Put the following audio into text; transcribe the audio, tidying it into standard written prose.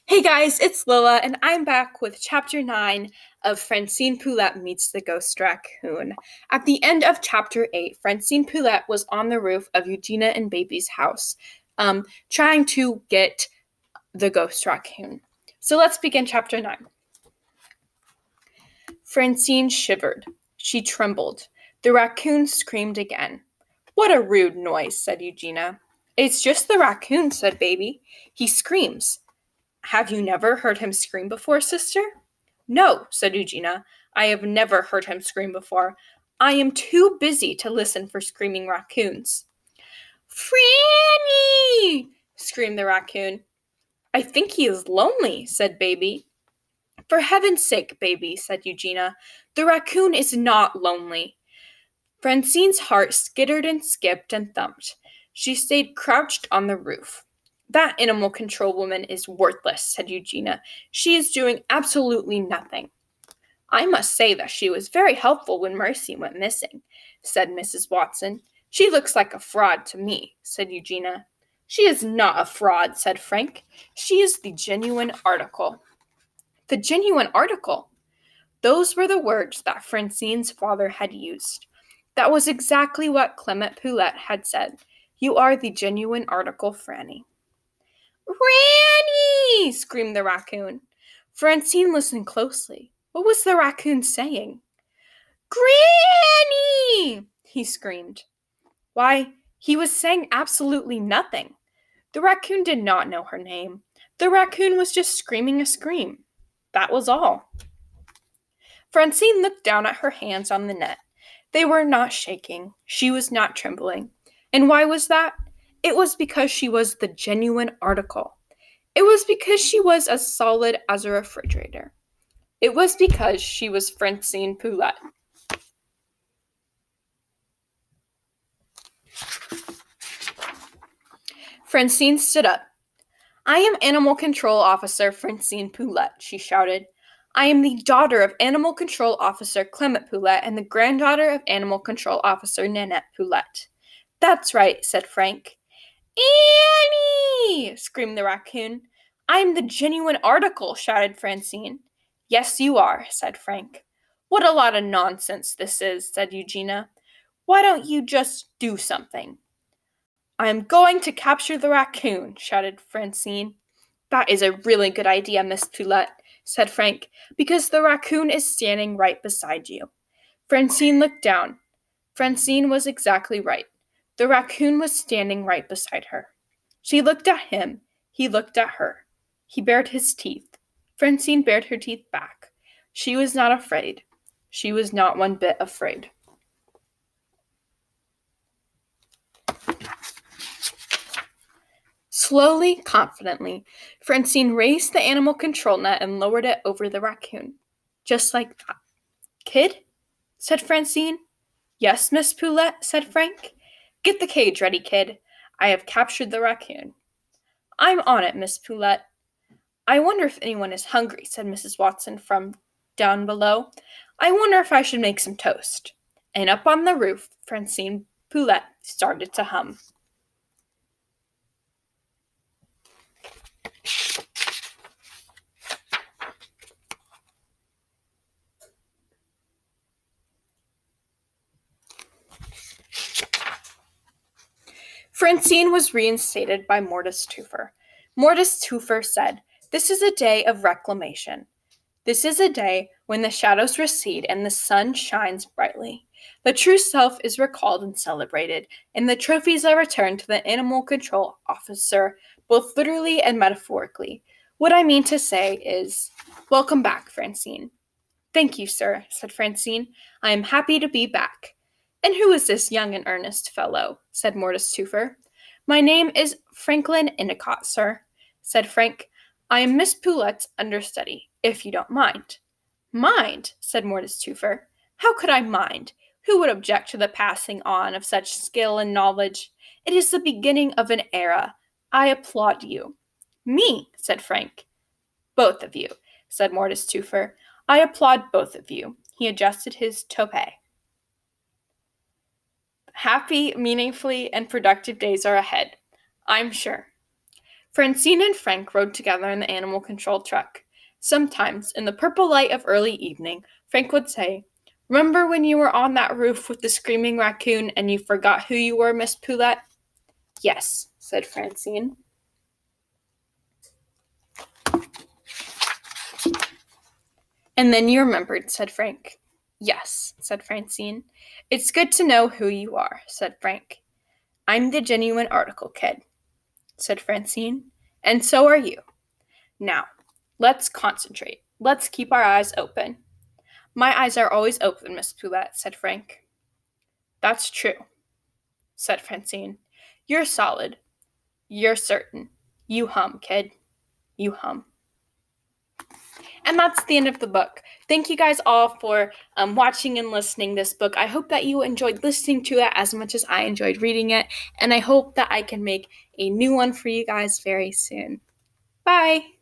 Hey guys, it's Lila, and I'm back with Chapter 9 of Francine Poulette Meets the Ghost Raccoon. At the end of Chapter 8, Francine Poulette was on the roof of Eugenia and Baby's house, trying to get the ghost raccoon. So let's begin Chapter 9. Francine shivered. She trembled. The raccoon screamed again. "What a rude noise," said Eugenia. "It's just the raccoon," said Baby. "He screams." "Have you never heard him scream before, sister?" "No," said Eugenia. "I have never heard him scream before. I am too busy to listen for screaming raccoons." "Franny!" screamed the raccoon. "I think he is lonely," said Baby. "For heaven's sake, Baby," said Eugenia. "The raccoon is not lonely." Francine's heart skittered and skipped and thumped. She stayed crouched on the roof. "That animal control woman is worthless," said Eugenia. "She is doing absolutely nothing." "I must say that she was very helpful when Mercy went missing," said Mrs. Watson. "She looks like a fraud to me," said Eugenia. "She is not a fraud," said Frank. "She is the genuine article." The genuine article! Those were the words that Francine's father had used. That was exactly what Clement Poulette had said. "You are the genuine article, Franny." "Granny!" screamed the raccoon. Francine listened closely. What was the raccoon saying? "Granny!" he screamed. Why, he was saying absolutely nothing. The raccoon did not know her name. The raccoon was just screaming a scream. That was all. Francine looked down at her hands on the net. They were not shaking. She was not trembling. And why was that? It was because she was the genuine article. It was because she was as solid as a refrigerator. It was because she was Francine Poulette. Francine stood up. "I am Animal Control Officer Francine Poulette," she shouted. "I am the daughter of Animal Control Officer Clement Poulette and the granddaughter of Animal Control Officer Nanette Poulette." "That's right," said Frank. "Annie!" screamed the raccoon. "I am the genuine article," shouted Francine. "Yes, you are," said Frank. "What a lot of nonsense this is," said Eugenia. "Why don't you just do something?" "I am going to capture the raccoon," shouted Francine. "That is a really good idea, Miss Poulette," said Frank, "because the raccoon is standing right beside you." Francine looked down. Francine was exactly right. The raccoon was standing right beside her. She looked at him. He looked at her. He bared his teeth. Francine bared her teeth back. She was not afraid. She was not one bit afraid. Slowly, confidently, Francine raised the animal control net and lowered it over the raccoon. Just like that. "Kid?" said Francine. "Yes, Miss Poulette," said Frank. "Get the cage ready, kid. I have captured the raccoon." "I'm on it, Miss Poulette." "I wonder if anyone is hungry," said Mrs. Watson from down below. "I wonder if I should make some toast." And up on the roof, Francine Poulette started to hum. Francine was reinstated by Mortis Toofer. Mortis Toofer said, "This is a day of reclamation. This is a day when the shadows recede and the sun shines brightly. The true self is recalled and celebrated, and the trophies are returned to the animal control officer, both literally and metaphorically. What I mean to say is, welcome back, Francine." "Thank you, sir," said Francine. "I am happy to be back." "And who is this young and earnest fellow?" said Mortis Toofer. "My name is Franklin Endicott, sir," said Frank. "I am Miss Poulette's understudy, if you don't mind." "Mind?" said Mortis Toofer. "How could I mind? Who would object to the passing on of such skill and knowledge? It is the beginning of an era. I applaud you." "Me?" said Frank. "Both of you," said Mortis Toofer. "I applaud both of you." He adjusted his toupee. Happy, meaningfully, and productive days are ahead, I'm sure. Francine and Frank rode together in the animal control truck. Sometimes, in the purple light of early evening, Frank would say, "Remember when you were on that roof with the screaming raccoon and you forgot who you were, Miss Poulette?" "Yes," said Francine. "And then you remembered," said Frank. "Yes," said Francine. "It's good to know who you are," said Frank. "I'm the genuine article kid," said Francine. "And so are you. Now, let's concentrate. Let's keep our eyes open." "My eyes are always open, Miss Poulette," said Frank. "That's true," said Francine. "You're solid. You're certain. You hum, kid. You hum." And that's the end of the book. Thank you guys all for watching and listening this book. I hope that you enjoyed listening to it as much as I enjoyed reading it. And I hope that I can make a new one for you guys very soon. Bye!